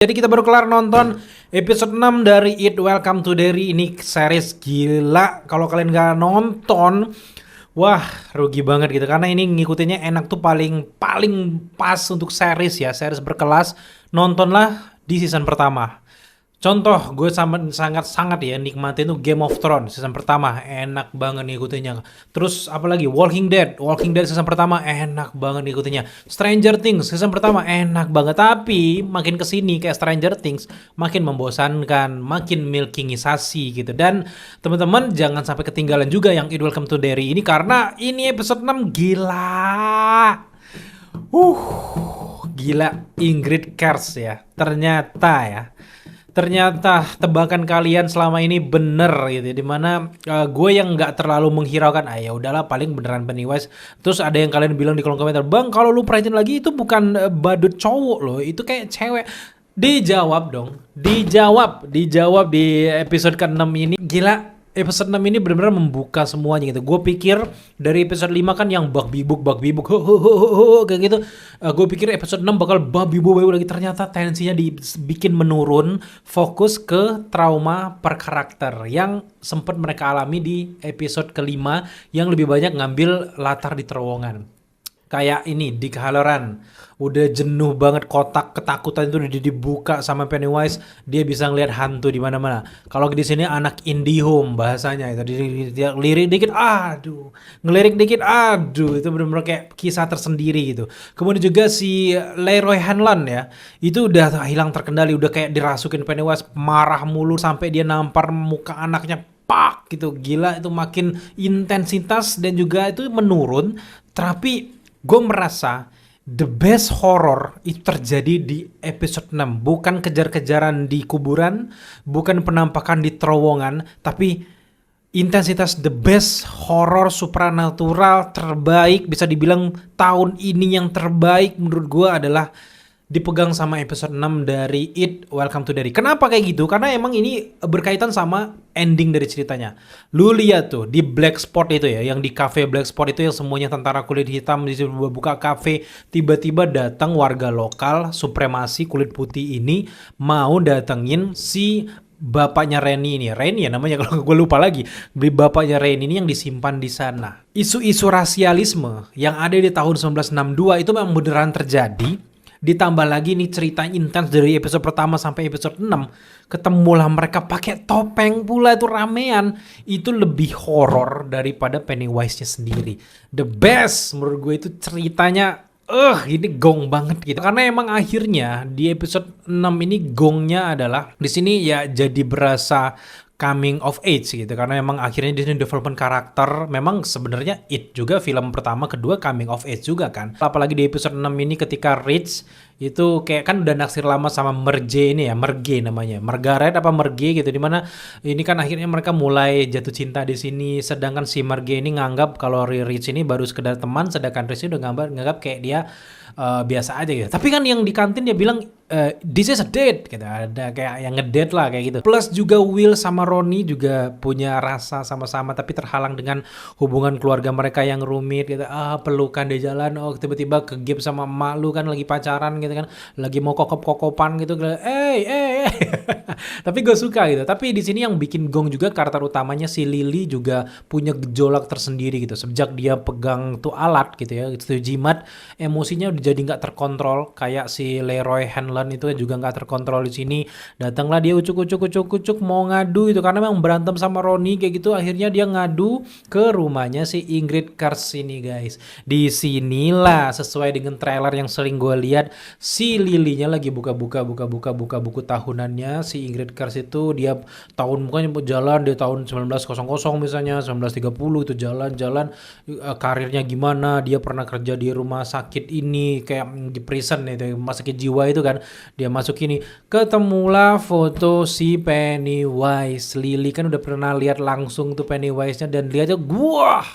Jadi kita baru kelar nonton episode 6 dari It Welcome to Derry. Ini series gila. Kalau kalian gak nonton, wah rugi banget gitu. Karena ini ngikutinnya enak tuh paling pas untuk series ya. Series berkelas. Nontonlah di season pertama. Contoh, gue sangat ya nikmatin tuh Game of Thrones season pertama, enak banget ngikutinnya. Terus apalagi Walking Dead season pertama enak banget ngikutinnya. Stranger Things season pertama enak banget, tapi makin kesini kayak Stranger Things makin membosankan, makin milkingisasi gitu. Dan teman-teman jangan sampai ketinggalan juga yang It Welcome to Derry ini karena ini episode 6 gila. Gila Ingrid Kers ya. Ternyata tebakan kalian selama ini bener gitu, dimana gue yang nggak terlalu menghiraukan, ya udahlah paling beneran Pennywise. Terus ada yang kalian bilang di kolom komentar, bang kalau lu perhatiin lagi itu bukan badut cowok loh, itu kayak cewek. Dijawab dong, dijawab di episode ke-6 ini. Gila, episode 6 ini benar-benar membuka semuanya gitu. Gue pikir dari episode 5 kan yang bug bibuk kayak gitu. Gue pikir episode 6 bakal bug bibuk lagi. Ternyata tensinya dibikin menurun, fokus ke trauma per karakter yang sempat mereka alami di episode kelima yang lebih banyak ngambil latar di terowongan. Kayak ini Dick Halloran udah jenuh banget, kotak ketakutan itu udah dibuka sama Pennywise, dia bisa ngelihat hantu di mana-mana. Kalau di sini anak indie home bahasanya itu, dia lirik dikit ngelirik dikit itu benar-benar kayak kisah tersendiri gitu. Kemudian juga si Leroy Hanlon ya, itu udah hilang terkendali, udah kayak dirasukin Pennywise, marah mulu sampai dia nampar muka anaknya pak gitu. Gila, itu makin intensitas dan juga itu menurun. Tapi gue merasa the best horror itu terjadi di episode 6. Bukan kejar-kejaran di kuburan, bukan penampakan di terowongan, tapi intensitas the best horror supernatural terbaik, bisa dibilang tahun ini yang terbaik menurut gue adalah dipegang sama episode 6 dari It Welcome to Derry. Kenapa kayak gitu? Karena emang ini berkaitan sama ending dari ceritanya. Lu lihat tuh di Black Spot itu ya, yang di cafe Black Spot itu yang semuanya tentara kulit hitam di situ buka cafe, tiba-tiba datang warga lokal supremasi kulit putih ini mau datengin si bapaknya Renny ini. Renny ya namanya kalau gue lupa lagi. Bapaknya Renny ini yang disimpan di sana. Isu-isu rasialisme yang ada di tahun 1962 itu memang beneran terjadi. Ditambah lagi nih cerita intens dari episode pertama sampai episode 6. Ketemulah mereka pakai topeng pula, itu ramean. Itu lebih horor daripada Pennywise-nya sendiri. The best menurut gue itu ceritanya. Ini gong banget gitu. Karena emang akhirnya di episode 6 ini gongnya adalah di sini ya jadi berasa coming of age gitu, karena emang akhirnya di sini development karakter. Memang sebenarnya It juga film pertama kedua coming of age juga kan, apalagi di episode 6 ini ketika Rich itu kayak kan udah naksir lama sama Merge ini ya, Merge namanya, Margaret apa Merge gitu, dimana ini kan akhirnya mereka mulai jatuh cinta di sini. Sedangkan si Merge ini nganggap kalau Rich ini baru sekedar teman, sedangkan Rich ini udah nganggap kayak dia biasa aja gitu. Tapi kan yang di kantin dia bilang this is a date gitu, ada kayak yang ngedate lah kayak gitu. Plus juga Will sama Ronnie juga punya rasa sama-sama, tapi terhalang dengan hubungan keluarga mereka yang rumit gitu. Pelukan di jalan, tiba-tiba kegep sama emak lu kan lagi pacaran gitu kan, lagi mau kokop-kokopan gitu. Tapi gue suka gitu. Tapi di sini yang bikin gong juga karakter utamanya si Lily juga punya gejolak tersendiri gitu. Sejak dia pegang tuh alat gitu ya, itu jimat, emosinya udah jadi nggak terkontrol. Kayak si Leroy Hanlon itu juga nggak terkontrol di sini. Datanglah dia ucuk mau ngadu itu karena memang berantem sama Ronnie kayak gitu. Akhirnya dia ngadu ke rumahnya si Ingrid Kers ini guys. Di sinilah sesuai dengan trailer yang sering gue lihat, si Lily-nya lagi buka buku tahunannya. Si Ingrid Kers itu dia tahun mukanya jalan di tahun 1900 misalnya 1930 itu jalan-jalan, karirnya gimana, dia pernah kerja di rumah sakit ini kayak di prison itu, rumah sakit jiwa itu kan, dia masuk ini, ketemulah foto si Pennywise. Lily kan udah pernah lihat langsung tuh Pennywise-nya dan lihatnya wah,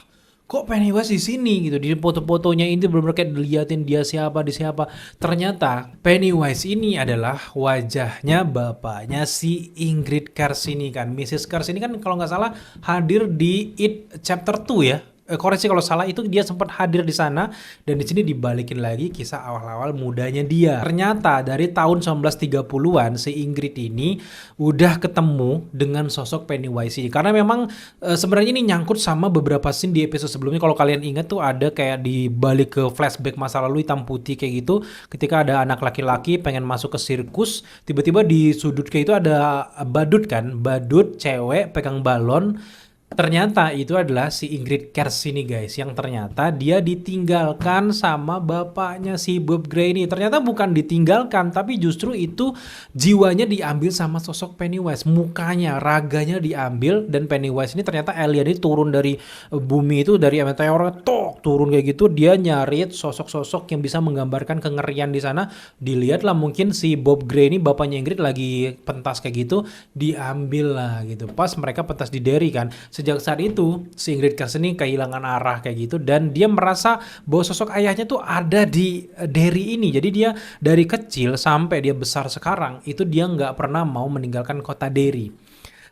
kok Pennywise di sini gitu. Di foto-fotonya ini benar-benar kayak diliatin dia siapa di siapa. Ternyata Pennywise ini adalah wajahnya bapaknya si Ingrid Kers ini kan. Mrs. Kers ini kan kalau nggak salah hadir di It chapter 2 ya. koreksi kalau salah, itu dia sempat hadir di sana dan di sini dibalikin lagi kisah awal-awal mudanya dia. Ternyata dari tahun 1930-an si Ingrid ini udah ketemu dengan sosok Pennywise ini. Karena memang sebenarnya ini nyangkut sama beberapa scene di episode sebelumnya. Kalau kalian ingat tuh ada kayak di balik ke flashback masa lalu hitam putih kayak gitu, ketika ada anak laki-laki pengen masuk ke sirkus, tiba-tiba di sudut kayak itu ada badut kan, badut cewek pegang balon. Ternyata itu adalah si Ingrid Kers ini guys, yang ternyata dia ditinggalkan sama bapaknya si Bob Gray ini. Ternyata bukan ditinggalkan, tapi justru itu jiwanya diambil sama sosok Pennywise. Mukanya, raganya diambil, dan Pennywise ini ternyata alien ini turun dari bumi itu, dari meteor, tok turun kayak gitu. Dia nyari sosok-sosok yang bisa menggambarkan kengerian di sana. Dilihatlah mungkin si Bob Gray ini bapaknya Ingrid lagi pentas kayak gitu, diambil lah gitu. Pas mereka pentas di Derry kan. Sejak saat itu si Ingrid Kers ini kehilangan arah kayak gitu, dan dia merasa bahwa sosok ayahnya tuh ada di Derry ini. Jadi dia dari kecil sampai dia besar sekarang itu dia nggak pernah mau meninggalkan kota Derry.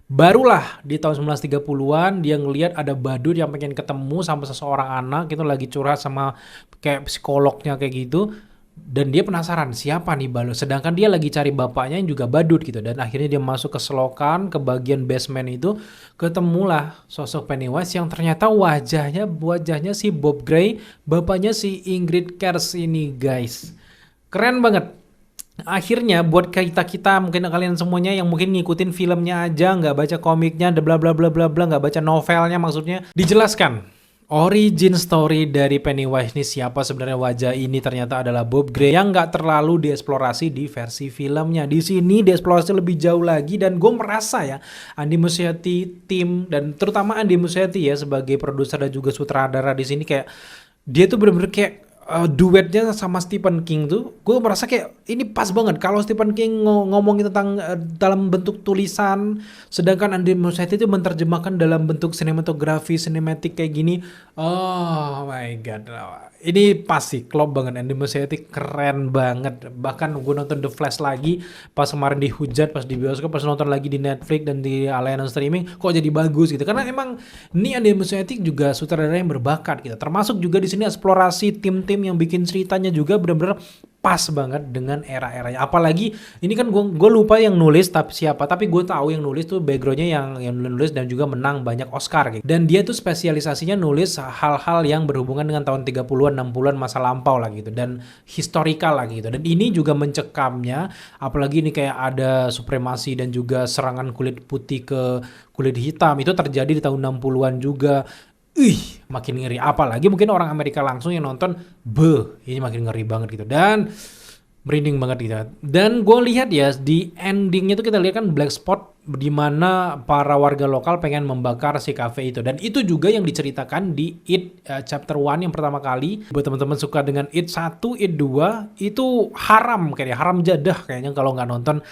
Barulah di tahun 1930-an dia ngelihat ada badut yang pengen ketemu sama seseorang anak itu lagi curhat sama kayak psikolognya kayak gitu. Dan dia penasaran siapa nih badut, sedangkan dia lagi cari bapaknya yang juga badut gitu. Dan akhirnya dia masuk ke selokan, ke bagian basement itu, ketemulah sosok Pennywise yang ternyata wajahnya si Bob Gray, bapaknya si Ingrid Kers ini guys. Keren banget. Akhirnya buat kita mungkin kalian semuanya yang mungkin ngikutin filmnya aja, nggak baca komiknya, bla bla bla bla bla, nggak baca novelnya, maksudnya dijelaskan origin story dari Pennywise ini, siapa sebenarnya wajah ini. Ternyata adalah Bob Gray yang nggak terlalu dieksplorasi di versi filmnya. Di sini dieksplorasi lebih jauh lagi, dan gue merasa ya Andy Muschietti, tim, dan terutama Andy Muschietti ya sebagai produser dan juga sutradara di sini, kayak dia tuh bener-bener kayak duetnya sama Stephen King tuh, gue merasa kayak ini pas banget. Kalau Stephen King ngomongin tentang dalam bentuk tulisan, sedangkan Andy Muschietti itu menerjemahkan dalam bentuk sinematografi, sinematik kayak gini. Oh my god, ini pasti klop banget. Andy Muschietti keren banget. Bahkan gue nonton The Flash lagi pas kemarin dihujat pas di bioskop, pas nonton lagi di Netflix dan di layanan streaming, kok jadi bagus gitu. Karena emang ini Andy Muschietti juga sutradara yang berbakat gitu. Termasuk juga di sini eksplorasi tim-tim yang bikin ceritanya juga bener-bener pas banget dengan era-eranya. Apalagi ini kan gue lupa yang nulis tapi gue tahu yang nulis tuh backgroundnya yang nulis dan juga menang banyak Oscar gitu. Dan dia tuh spesialisasinya nulis hal-hal yang berhubungan dengan tahun 30-an 60-an masa lampau lah gitu, dan historikal lah gitu. Dan ini juga mencekamnya, apalagi ini kayak ada supremasi dan juga serangan kulit putih ke kulit hitam itu terjadi di tahun 60-an juga. Makin ngeri. Apalagi mungkin orang Amerika langsung yang nonton, ini makin ngeri banget gitu. Dan merinding banget gitu. Dan gue lihat ya di endingnya tuh kita lihat kan black spot di mana para warga lokal pengen membakar si cafe itu. Dan itu juga yang diceritakan di It chapter 1 yang pertama kali. Buat teman-teman suka dengan It 1, It 2 itu haram kayaknya, haram jadah kayaknya kalau nggak nonton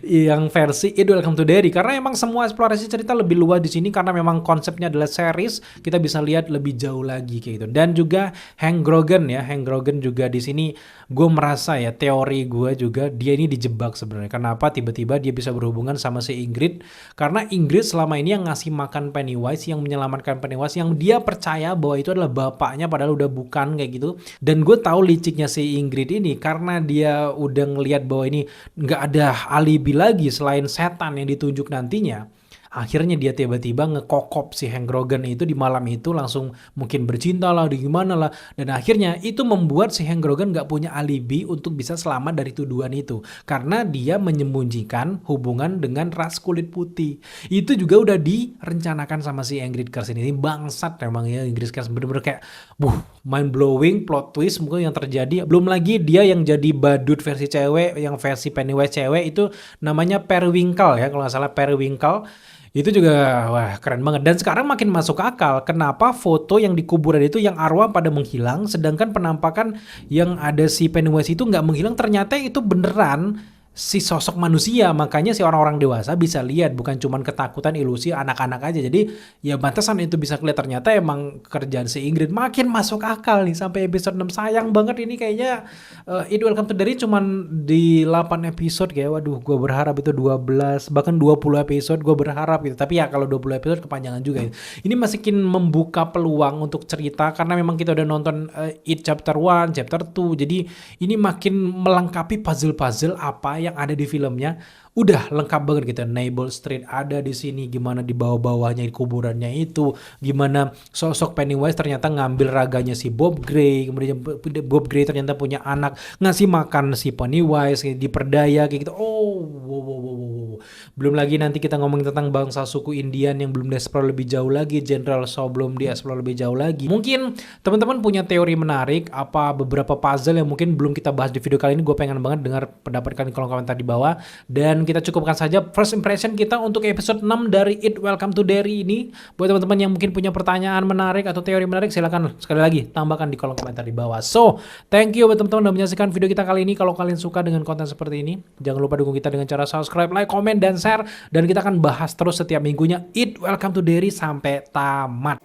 yang versi It Welcome to Derry, karena emang semua eksplorasi cerita lebih luas di sini karena memang konsepnya adalah series, kita bisa lihat lebih jauh lagi kayak gitu. Dan juga Hank Grogan juga di sini gue merasa ya, teori gue juga dia ini dijebak sebenarnya. Kenapa tiba-tiba dia bisa berhubungan sama si Ingrid? Karena Ingrid selama ini yang ngasih makan Pennywise, yang menyelamatkan Pennywise, yang dia percaya bahwa itu adalah bapaknya padahal udah bukan kayak gitu. Dan gue tahu liciknya si Ingrid ini karena dia udah ngelihat bahwa ini nggak ada alibi lagi selain setan yang ditunjuk nantinya. Akhirnya dia tiba-tiba ngekokop si Hank Grogan itu di malam itu, langsung mungkin bercinta lah, di gimana lah. Dan akhirnya itu membuat si Hank Grogan gak punya alibi untuk bisa selamat dari tuduhan itu. Karena dia menyembunyikan hubungan dengan ras kulit putih. Itu juga udah direncanakan sama si Ingrid Kers ini. Bangsat emang ya Ingrid Kers, bener-bener kayak mind blowing plot twist mungkin yang terjadi. Belum lagi dia yang jadi badut versi cewek, yang versi Pennywise cewek itu namanya Periwinkle ya, kalau gak salah Periwinkle. Itu juga wah keren banget. Dan sekarang makin masuk akal kenapa foto yang di kuburan itu yang arwah pada menghilang, sedangkan penampakan yang ada si Pennywise itu nggak menghilang. Ternyata itu beneran si sosok manusia, makanya si orang-orang dewasa bisa lihat, bukan cuman ketakutan ilusi anak-anak aja. Jadi ya pantesan itu bisa kelihatan, ternyata emang kerjaan si Ingrid makin masuk akal nih sampai episode 6. Sayang banget ini kayaknya It Welcome to Derry cuman di 8 episode kayak, waduh gue berharap itu 12 bahkan 20 episode gue berharap gitu. Tapi ya kalau 20 episode kepanjangan juga ya. Ini masukin membuka peluang untuk cerita karena memang kita udah nonton It chapter 1, chapter 2. Jadi ini makin melengkapi puzzle-puzzle apa yang ada di filmnya. Udah lengkap banget gitu. Neighbor Street ada di sini, gimana di bawah-bawahnya kuburannya itu, gimana sosok Pennywise ternyata ngambil raganya si Bob Gray, kemudian Bob Gray ternyata punya anak, ngasih makan si Pennywise, diperdaya kayak gitu. Oh, wow. Belum lagi nanti kita ngomongin tentang bangsa suku Indian yang belum di-explore lebih jauh lagi, General Shaw belum di-explore lebih jauh lagi. Mungkin teman-teman punya teori menarik, apa beberapa puzzle yang mungkin belum kita bahas di video kali ini. Gue pengen banget dengar pendapat kalian di kolom komentar di bawah. Dan kita cukupkan saja first impression kita untuk episode 6 dari It Welcome to Derry ini. Buat teman-teman yang mungkin punya pertanyaan menarik atau teori menarik, silakan sekali lagi tambahkan di kolom komentar di bawah. So, thank you buat teman-teman udah menyaksikan video kita kali ini. Kalau kalian suka dengan konten seperti ini, jangan lupa dukung kita dengan cara subscribe, like, komen, dan share. Dan kita akan bahas terus setiap minggunya It Welcome to Derry sampai tamat.